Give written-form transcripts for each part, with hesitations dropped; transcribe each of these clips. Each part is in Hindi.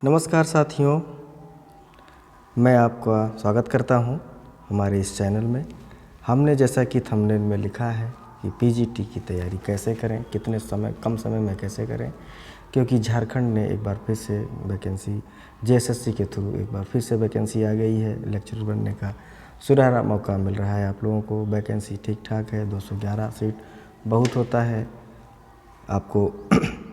नमस्कार साथियों, मैं आपका स्वागत करता हूं हमारे इस चैनल में। हमने जैसा कि थंबनेल में लिखा है कि पीजीटी की तैयारी कैसे करें, कितने समय कम समय में कैसे करें, क्योंकि झारखंड ने एक बार फिर से वैकेंसी जेएसएससी के थ्रू एक बार फिर से वैकेंसी आ गई है। लेक्चरर बनने का सुनहरा मौका मिल रहा है आप लोगों को। वैकेंसी ठीक ठाक है, 211 सीट बहुत होता है। आपको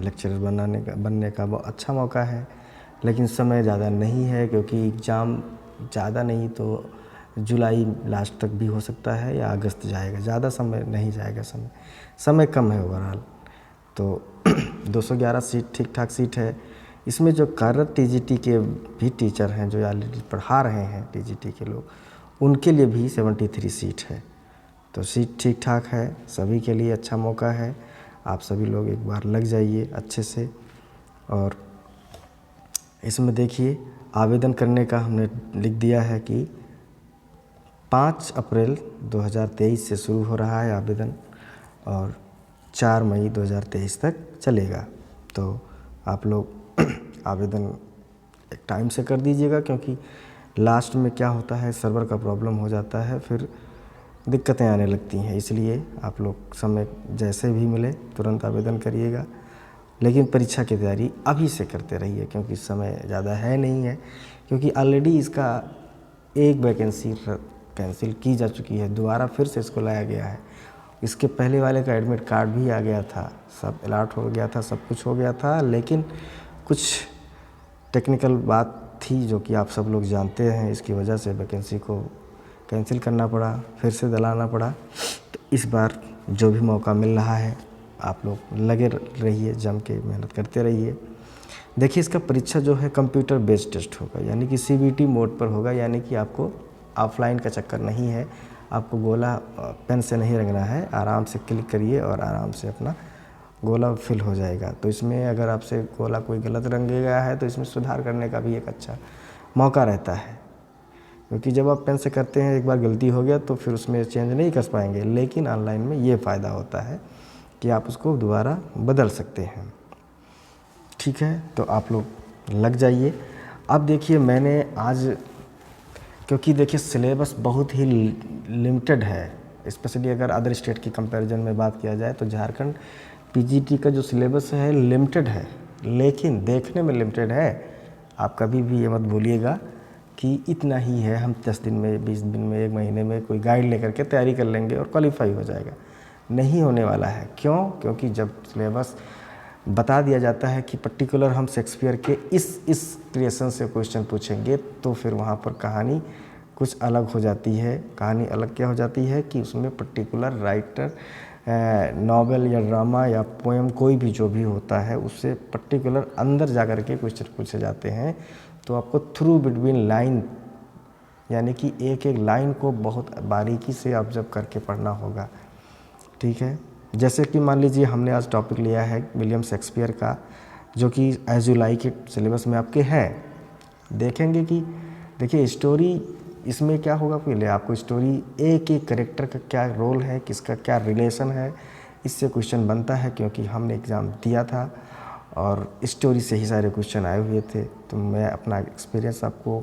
लेक्चरर बनने का बहुत अच्छा मौका है, लेकिन समय ज़्यादा नहीं है, क्योंकि एग्ज़ाम ज़्यादा नहीं तो जुलाई लास्ट तक भी हो सकता है या अगस्त जाएगा, ज़्यादा समय नहीं जाएगा। समय कम है ओवरऑल। तो 211 सीट ठीक ठाक सीट है। इसमें जो कार्यरत टीजीटी के भी टीचर हैं, जो ऑलरेडी पढ़ा रहे हैं टीजीटी के लोग, उनके लिए भी 73 सीट है। तो सीट ठीक ठाक है, सभी के लिए अच्छा मौका है। आप सभी लोग एक बार लग जाइए अच्छे से। और इसमें देखिए, आवेदन करने का हमने लिख दिया है कि 5 अप्रैल 2023 से शुरू हो रहा है आवेदन और 4 मई 2023 तक चलेगा। तो आप लोग आवेदन एक टाइम से कर दीजिएगा, क्योंकि लास्ट में क्या होता है, सर्वर का प्रॉब्लम हो जाता है, फिर दिक्कतें आने लगती हैं। इसलिए आप लोग समय जैसे भी मिले तुरंत आवेदन करिएगा। लेकिन परीक्षा की तैयारी अभी से करते रहिए, क्योंकि समय ज़्यादा है नहीं है, क्योंकि ऑलरेडी इसका एक वैकेंसी कैंसिल की जा चुकी है, दोबारा फिर से इसको लाया गया है। इसके पहले वाले का एडमिट कार्ड भी आ गया था, सब अलॉट हो गया था, सब कुछ हो गया था, लेकिन कुछ टेक्निकल बात थी जो कि आप सब लोग जानते हैं। इसकी वजह से वैकेंसी को कैंसिल करना पड़ा, फिर से दिलाना पड़ा। तो इस बार जो भी मौका मिल रहा है, आप लोग लगे रहिए, जम के मेहनत करते रहिए। देखिए, इसका परीक्षा जो है कंप्यूटर बेस्ड टेस्ट होगा, यानी कि सीबीटी मोड पर होगा, यानी कि आपको ऑफलाइन का चक्कर नहीं है। आपको गोला पेन से नहीं रंगना है, आराम से क्लिक करिए और आराम से अपना गोला फिल हो जाएगा। तो इसमें अगर आपसे गोला कोई गलत रंगे गया है तो इसमें सुधार करने का भी एक अच्छा मौका रहता है, क्योंकि जब आप पेन से करते हैं एक बार गलती हो गया तो फिर उसमें चेंज नहीं कर पाएंगे। लेकिन ऑनलाइन में ये फ़ायदा होता है कि आप उसको दोबारा बदल सकते हैं। ठीक है, तो आप लोग लग जाइए। अब देखिए, मैंने आज, क्योंकि देखिए सिलेबस बहुत ही लिमिटेड है, स्पेशली अगर अदर स्टेट की कंपैरिजन में बात किया जाए तो झारखंड पीजीटी का जो सिलेबस है लिमिटेड है, लेकिन देखने में लिमिटेड है। आप कभी भी ये मत भूलिएगा कि इतना ही है, हम 10 दिन में, 20 दिन में, 1 महीने में कोई गाइड लेकर के तैयारी कर लेंगे और क्वालिफाई हो जाएगा। नहीं होने वाला है। क्यों? क्योंकि जब सिलेबस बता दिया जाता है कि पर्टिकुलर हम शेक्सपियर के इस क्रिएशन से क्वेश्चन पूछेंगे, तो फिर वहाँ पर कहानी कुछ अलग हो जाती है। कहानी अलग क्या हो जाती है कि उसमें पर्टिकुलर राइटर नॉवेल या ड्रामा या पोएम कोई भी जो भी होता है, उससे पर्टिकुलर अंदर जा कर के क्वेश्चन पूछे जाते हैं। तो आपको थ्रू बिटवीन लाइन, यानी कि एक एक लाइन को बहुत बारीकी से ऑब्जर्व करके पढ़ना होगा। ठीक है, जैसे कि मान लीजिए हमने आज टॉपिक लिया है विलियम शेक्सपियर का, जो कि as you like it syllabus में आपके है। देखेंगे कि देखिए स्टोरी इसमें क्या होगा, पहले आपको स्टोरी एक एक कैरेक्टर का क्या रोल है, किसका क्या रिलेशन है, इससे क्वेश्चन बनता है। क्योंकि हमने एग्ज़ाम दिया था और स्टोरी से ही सारे क्वेश्चन आए हुए थे। तो मैं अपना एक्सपीरियंस आपको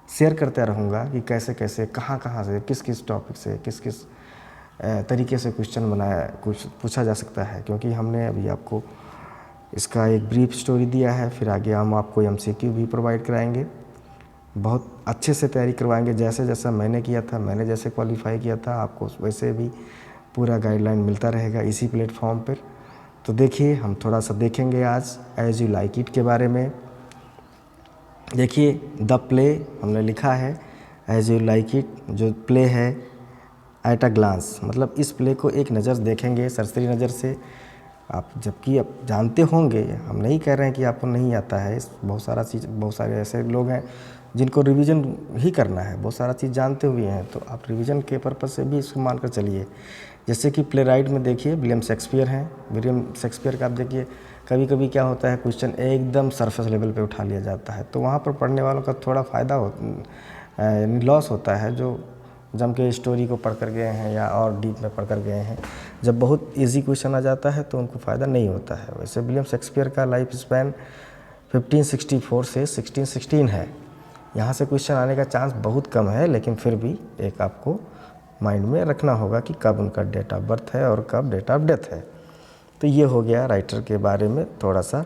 शेयर करता रहूँगा कि कैसे कैसे, कहाँ कहाँ से, किस किस टॉपिक से, किस किस तरीके से क्वेश्चन बनाया, कुछ पूछा जा सकता है। क्योंकि हमने अभी आपको इसका एक ब्रीफ स्टोरी दिया है, फिर आगे हम आपको एमसीक्यू भी प्रोवाइड कराएंगे, बहुत अच्छे से तैयारी करवाएंगे। जैसे जैसा मैंने किया था, मैंने जैसे क्वालिफाई किया था, आपको वैसे भी पूरा गाइडलाइन मिलता रहेगा इसी प्लेटफॉर्म पर। तो देखिए, हम थोड़ा सा देखेंगे आज एज यू लाइक इट के बारे में। देखिए, द प्ले हमने लिखा है एज यू लाइक इट, जो प्ले है एट अ ग्लांस, मतलब इस प्ले को एक नज़र देखेंगे, सरसरी नज़र से आप, जबकि आप जानते होंगे, हम नहीं कह रहे हैं कि आपको नहीं आता है। बहुत सारे ऐसे लोग हैं जिनको रिवीजन ही करना है, बहुत सारा चीज़ जानते हुए हैं, तो आप रिवीजन के पर्पज़ से भी इसको मानकर चलिए। जैसे कि प्ले राइट में देखिए विलियम शेक्सपियर हैं। विलियम शेक्सपियर का आप देखिए, कभी कभी क्या होता है, क्वेश्चन एकदम सरफेस लेवल पे उठा लिया जाता है, तो वहाँ पर पढ़ने वालों का थोड़ा फ़ायदा लॉस होता है, जो जम के स्टोरी को पढ़ कर गए हैं या और डीप में पढ़ कर गए हैं। जब बहुत इजी क्वेश्चन आ जाता है तो उनको फ़ायदा नहीं होता है। वैसे विलियम शेक्सपियर का लाइफ स्पैन 1564 से 1616 है। यहाँ से क्वेश्चन आने का चांस बहुत कम है, लेकिन फिर भी एक आपको माइंड में रखना होगा कि कब उनका डेट ऑफ बर्थ है और कब डेट ऑफ डेथ है। तो ये हो गया राइटर के बारे में थोड़ा सा,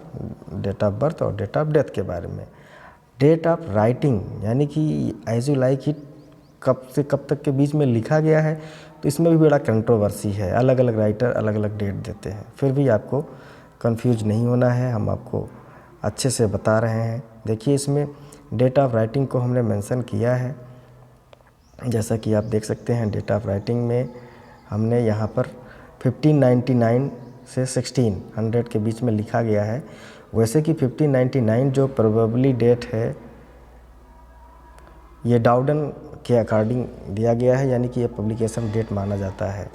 डेट ऑफ बर्थ और डेट ऑफ डेथ के बारे में। डेट ऑफ राइटिंग यानी कि एज यू लाइक इट कब से कब तक के बीच में लिखा गया है, तो इसमें भी बड़ा कंट्रोवर्सी है। अलग अलग राइटर अलग अलग डेट देते हैं, फिर भी आपको कंफ्यूज नहीं होना है, हम आपको अच्छे से बता रहे हैं। देखिए इसमें डेट ऑफ राइटिंग को हमने मेंशन किया है, जैसा कि आप देख सकते हैं। डेट ऑफ राइटिंग में हमने यहाँ पर 1599 से 1600 के बीच में लिखा गया है। वैसे कि 1599 जो प्रोबेबली डेट है, ये डाउडन के अकॉर्डिंग दिया गया है, यानी कि ये पब्लिकेशन डेट माना जाता है।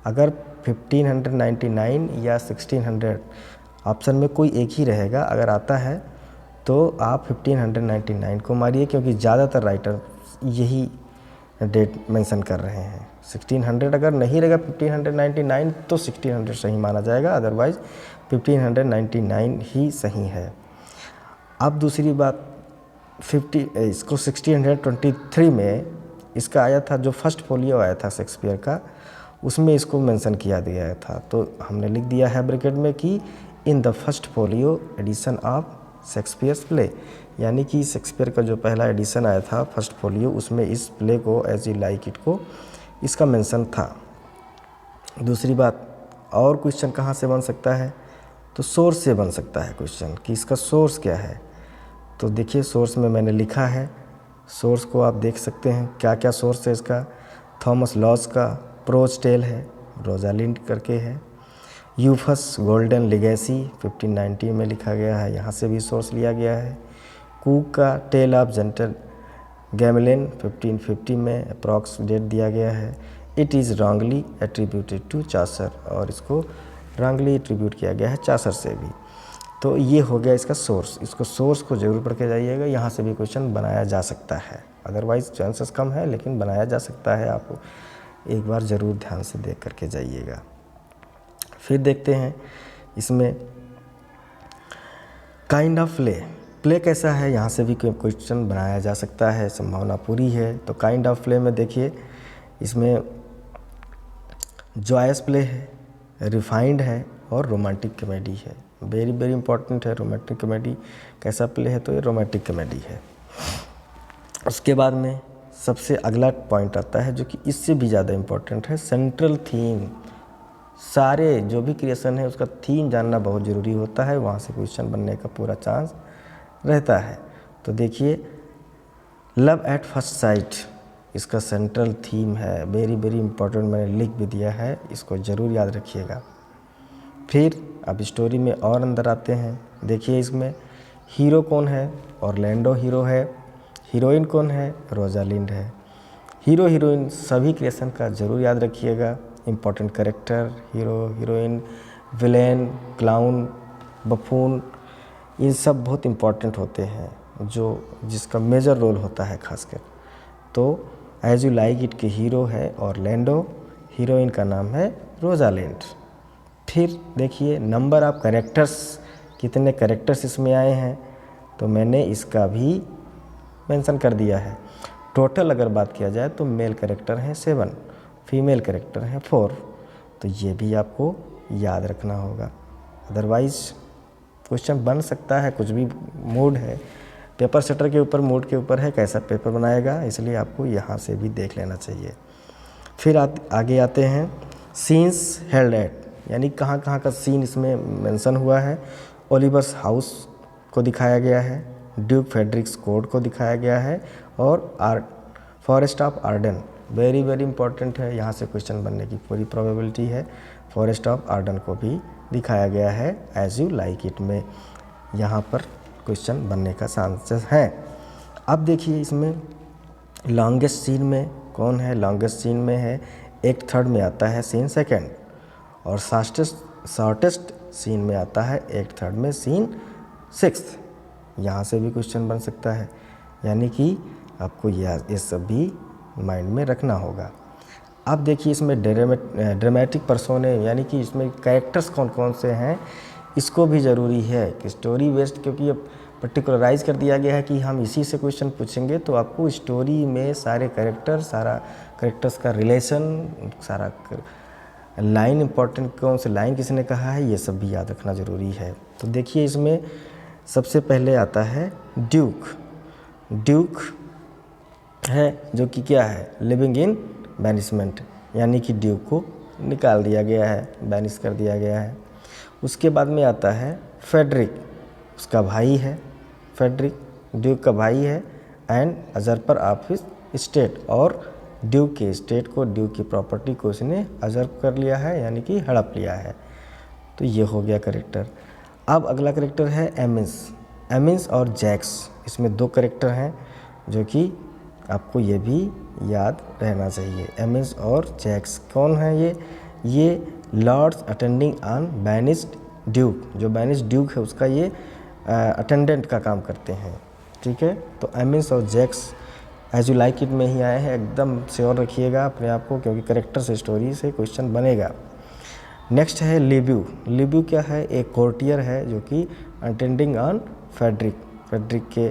अगर 1599 या 1600 ऑप्शन में कोई एक ही रहेगा, अगर आता है तो आप 1599 को मारिए, क्योंकि ज़्यादातर राइटर यही डेट मेंशन कर रहे हैं। 1600 अगर नहीं रहेगा 1599 तो 1600 सही माना जाएगा, अदरवाइज़ 1599 ही सही है। अब दूसरी बात, इसको 1623 में इसका आया था, जो फर्स्ट फोलियो आया था शेक्सपियर का, उसमें इसको मेंशन किया गया था। तो हमने लिख दिया है ब्रैकेट में कि in the first folio edition of Shakespeare's play, यानी कि शेक्सपियर का जो पहला एडिशन आया था फर्स्ट फोलियो, उसमें इस प्ले को एज यू लाइक इट को इसका मेंशन था। दूसरी बात, और क्वेश्चन कहाँ से बन सकता है, तो सोर्स से बन सकता है क्वेश्चन कि इसका सोर्स क्या है। तो देखिए सोर्स में मैंने लिखा है, सोर्स को आप देख सकते हैं क्या क्या सोर्स है इसका। थॉमस लॉस का प्रोज टेल है, रोजालिंड करके है। यूफस गोल्डन लेगेसी 1590 में लिखा गया है, यहाँ से भी सोर्स लिया गया है। कूक का टेल ऑफ जेंटल गैमलिन 1550 में अप्रॉक्स डेट दिया गया है। It is wrongly attributed to Chaucer, और इसको रॉन्गली एट्रीब्यूट किया गया है चासर से भी। तो ये हो गया इसका सोर्स, इसको सोर्स को जरूर पढ़ के जाइएगा, यहाँ से भी क्वेश्चन बनाया जा सकता है। अदरवाइज चांसेस कम है, लेकिन बनाया जा सकता है, आप एक बार ज़रूर ध्यान से देख करके जाइएगा। फिर देखते हैं इसमें काइंड ऑफ प्ले, प्ले कैसा है, यहाँ से भी कोई क्वेश्चन बनाया जा सकता है, संभावना पूरी है। तो काइंड ऑफ प्ले में देखिए इसमें जॉयस प्ले है, रिफाइंड है और रोमांटिक कॉमेडी है। वेरी वेरी इंपॉर्टेंट है रोमांटिक कॉमेडी कैसा प्ले है, तो ये रोमांटिक कॉमेडी है। उसके बाद में सबसे अगला पॉइंट आता है जो कि इससे भी ज़्यादा इम्पोर्टेंट है, सेंट्रल थीम। सारे जो भी क्रिएशन है उसका थीम जानना बहुत ज़रूरी होता है, वहाँ से क्वेश्चन बनने का पूरा चांस रहता है। तो देखिए लव एट फर्स्ट साइट इसका सेंट्रल थीम है, वेरी वेरी इंपॉर्टेंट, मैंने लिख भी दिया है, इसको ज़रूर याद रखिएगा। फिर अब स्टोरी में और अंदर आते हैं। देखिए इसमें हीरो कौन है, ऑरलैंडो हीरो है। हीरोइन कौन है, रोजालिंड है। हीरो हीरोइन सभी क्रिएशन का ज़रूर याद रखिएगा। Important character, hero heroine, villain, clown, buffoon, ये सब बहुत इम्पोर्टेंट होते हैं, जो जिसका मेजर रोल होता है खासकर। तो एज यू लाइक इट के हीरो है ऑरलैंडो, हीरोइन का नाम है रोजालिंड। फिर देखिए नंबर ऑफ कैरेक्टर्स, कितने कैरेक्टर्स इसमें आए हैं, तो मैंने इसका भी मेंशन कर दिया है। टोटल अगर बात किया जाए तो मेल कैरेक्टर हैं 7, फीमेल कैरेक्टर हैं 4, तो ये भी आपको याद रखना होगा। अदरवाइज़ क्वेश्चन बन सकता है, कुछ भी मूड है, पेपर सेटर के ऊपर, मूड के ऊपर है कैसा पेपर बनाएगा, इसलिए आपको यहाँ से भी देख लेना चाहिए। फिर आगे आते हैं सीन्स हेल्ड एट, यानी कहाँ कहाँ का सीन इसमें मेंशन हुआ है। ओलिवर्स हाउस को दिखाया गया है, ड्यूक फेडरिक्स कोर्ट को दिखाया गया है, और forest of Ardern very very important है, यहाँ से क्वेश्चन बनने की पूरी प्रोबेबिलिटी है। फॉरेस्ट ऑफ आर्डन को भी दिखाया गया है एज यू लाइक इट में, यहाँ पर क्वेश्चन बनने का चांसेस हैं। अब देखिए इसमें लॉन्गेस्ट सीन में कौन है, लॉन्गेस्ट सीन में है एक्ट 3 में आता है सीन 2, और शॉर्टेस्ट सीन में आता है एक्ट 3 में सीन 6। यहाँ से भी क्वेश्चन बन सकता है, यानी कि आपको ये सब भी माइंड में रखना होगा। अब देखिए इसमें ड्रामेटिक पर्सोने, यानी कि इसमें कैरेक्टर्स कौन कौन से हैं, इसको भी ज़रूरी है कि स्टोरी बेस्ड, क्योंकि अब पर्टिकुलराइज कर दिया गया है कि हम इसी से क्वेश्चन पूछेंगे, तो आपको स्टोरी में सारे कैरेक्टर, सारा कैरेक्टर्स का रिलेशन, सारा लाइन इंपॉर्टेंट, कौन से लाइन किसने कहा है, ये सब भी याद रखना ज़रूरी है। तो देखिए इसमें सबसे पहले आता है ड्यूक। ड्यूक है जो कि क्या है, लिविंग इन बैनिशमेंट, यानी कि ड्यूक को निकाल दिया गया है, बैनिश कर दिया गया है। उसके बाद में आता है फेडरिक, उसका भाई है, फेडरिक ड्यूक का भाई है, एंड अजरपर ऑफ हिज स्टेट, और ड्यूक के स्टेट को, ड्यूक की प्रॉपर्टी को उसने अजर्व कर लिया है, यानी कि हड़प लिया है। तो ये हो गया करेक्टर। अब अगला करेक्टर है एमिन्स। एमिन्स और जैक्स, इसमें दो करेक्टर हैं जो कि आपको ये भी याद रहना चाहिए। एमिन्स और जैक्स कौन है ये lords attending on banished duke, जो बैनिस्ड ड्यूक है उसका ये अटेंडेंट का काम करते हैं, ठीक है। तो एमिन्स और Jaques as you like it में ही आए हैं, एकदम श्योर रखिएगा अपने आप को, क्योंकि करेक्टर से स्टोरी से क्वेश्चन बनेगा। नेक्स्ट है लिब्यू। लिब्यू क्या है, एक कोर्टियर है जो कि अटेंडिंग ऑन फेडरिक, फेडरिक के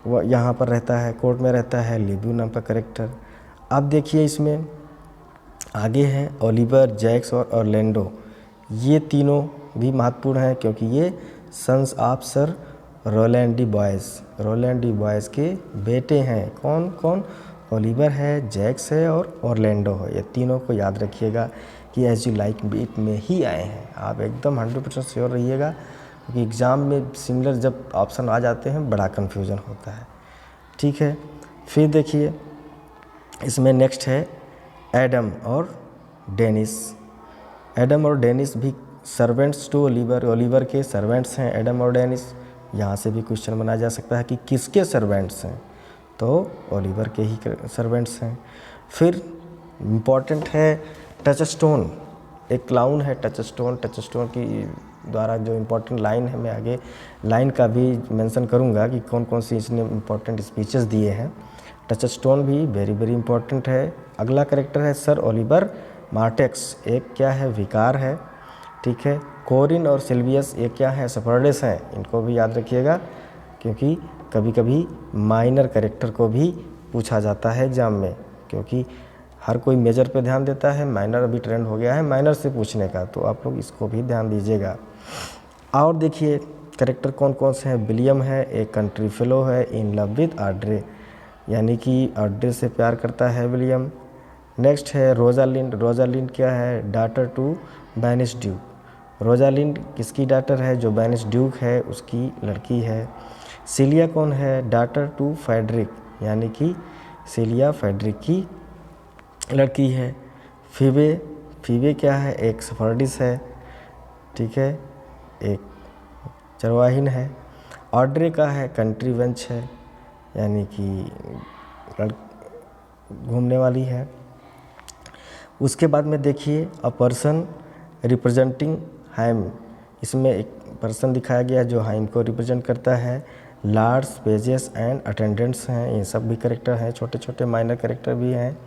वो यहाँ पर रहता है, कोर्ट में रहता है, लिब्यू नाम का करेक्टर। अब देखिए इसमें आगे हैं ओलिवर, जैक्स और ऑरलैंडो। ये तीनों भी महत्वपूर्ण हैं क्योंकि ये sons of Sir Rowland de Boys, Rowland de Boys के बेटे हैं। कौन कौन, ओलिवर है, जैक्स है और ऑरलैंडो है। ये तीनों को याद रखिएगा कि एज यू लाइक इट में ही आए हैं। आप एकदम 100% श्योर रहिएगा, क्योंकि एग्ज़ाम में सिमिलर जब ऑप्शन आ जाते हैं बड़ा कन्फ्यूज़न होता है, ठीक है। फिर देखिए इसमें नेक्स्ट है एडम और डेनिस। एडम और डेनिस भी सर्वेंट्स टू ओलिवर, ओलिवर के सर्वेंट्स हैं एडम और डेनिस। यहाँ से भी क्वेश्चन बनाया जा सकता है कि किसके सर्वेंट्स हैं, तो ओलिवर के ही सर्वेंट्स हैं। फिर इम्पॉर्टेंट है टचस्टोन, एक क्लाउन है टचस्टोन। टचस्टोन की द्वारा जो इम्पोर्टेंट लाइन है, मैं आगे लाइन का भी मेंशन करूँगा कि कौन कौन सी इसने इम्पोर्टेंट स्पीचेस दिए हैं। टचस्टोन भी वेरी वेरी इंपॉर्टेंट है। अगला करेक्टर है सर ओलिवर मार्टेक्स, एक क्या है, विकार है, ठीक है। कोरिन और सिल्वियस ये क्या है, सफर्डिस हैं। इनको भी याद रखिएगा क्योंकि कभी कभी माइनर करेक्टर को भी पूछा जाता है एग्जाम में, क्योंकि हर कोई मेजर पे ध्यान देता है, माइनर अभी ट्रेंड हो गया है माइनर से पूछने का, तो आप लोग इसको भी ध्यान दीजिएगा। और देखिए करेक्टर कौन कौन से हैं, विलियम है, एक कंट्री फेलो है, इन लव विद ऑड्रे, यानी कि ऑड्रे से प्यार करता है विलियम। नेक्स्ट है रोजालिंड। रोजालिंड क्या है, daughter to banish duke. Rosalind किसकी डॉटर है, जो बैनिश ड्यूक है उसकी लड़की है। सिलिया कौन है, डॉटर टू फेडरिक, यानी कि सिलिया फेडरिक की लड़की है। फीबे, फीबे क्या है, एक सफर्डिस है, ठीक है, एक चरवाहिन है। ऑड्रे का है कंट्री वेंच है, यानी कि घूमने वाली है। उसके बाद में देखिए अ पर्सन रिप्रेजेंटिंग हाइम, इसमें एक पर्सन दिखाया गया जो हाइम को रिप्रेजेंट करता है। लार्ड्स, पेजेस एंड अटेंडेंट्स हैं, ये सब भी करेक्टर हैं, छोटे छोटे माइनर करेक्टर भी हैं।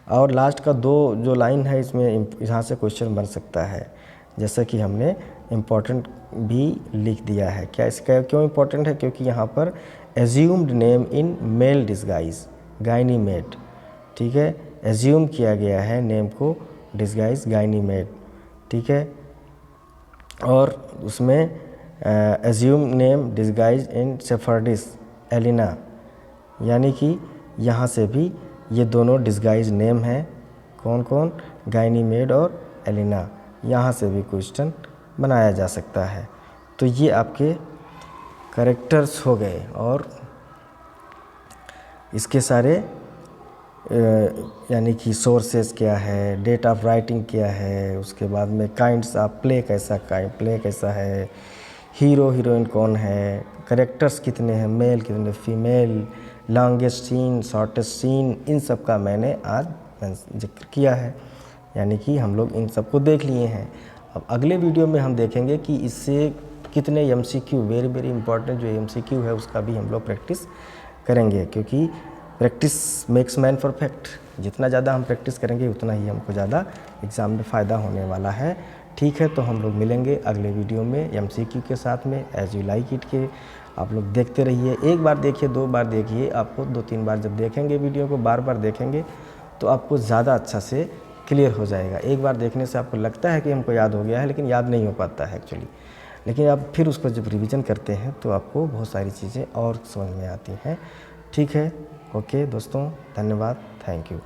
और लास्ट का दो जो लाइन है इसमें यहाँ से क्वेश्चन बन सकता है, जैसा कि हमने इम्पॉर्टेंट भी लिख दिया है। क्या इसका क्यों इम्पॉर्टेंट है, क्योंकि यहाँ पर assumed name in male disguise, Ganymede, ठीक है, एज्यूम किया गया है नेम को डिस्गाइज गाइनीमेड, ठीक है। और उसमें एज्यूम नेम डिस्गाइज इन सेफर्डिस एलिना, यानी कि यहाँ से भी ये दोनों डिस्गाइज नेम हैं, कौन कौन, गाइनीमेड और एलिना। यहाँ से भी क्वेश्चन बनाया जा सकता है। तो ये आपके करेक्टर्स हो गए, और इसके सारे यानी कि सोर्सेस क्या है, डेट ऑफ राइटिंग क्या है, उसके बाद में काइंड्स ऑफ प्ले प्ले कैसा है, हीरो हीरोइन कौन है, करेक्टर्स कितने हैं, मेल कितने female, longest scene, shortest scene, इन सब का मैंने आज जिक्र किया है, यानी कि हम लोग इन सब को देख लिए हैं। अब अगले वीडियो में हम देखेंगे कि इससे कितने एमसीक्यू, वेरी वेरी इंपॉर्टेंट जो एमसीक्यू है उसका भी हम लोग प्रैक्टिस करेंगे, क्योंकि प्रैक्टिस मेक्स मैन परफेक्ट। जितना ज़्यादा हम प्रैक्टिस करेंगे उतना ही हमको ज़्यादा एग्ज़ाम में फ़ायदा होने वाला है, ठीक है। तो हम लोग मिलेंगे अगले वीडियो में एमसीक्यू के साथ में, एज यू लाइक इट के आप लोग देखते रहिए। एक बार देखिए, 2 बार देखिए, आपको 2-3 बार जब देखेंगे वीडियो को, बार बार देखेंगे तो आपको ज़्यादा अच्छा से क्लियर हो जाएगा। एक बार देखने से आपको लगता है कि हमको याद हो गया है, लेकिन याद नहीं हो पाता है एक्चुअली। लेकिन आप फिर उसको जब रिवीजन करते हैं तो आपको बहुत सारी चीज़ें और समझ में आती हैं। ठीक है, ओके दोस्तों, धन्यवाद, थैंक यू।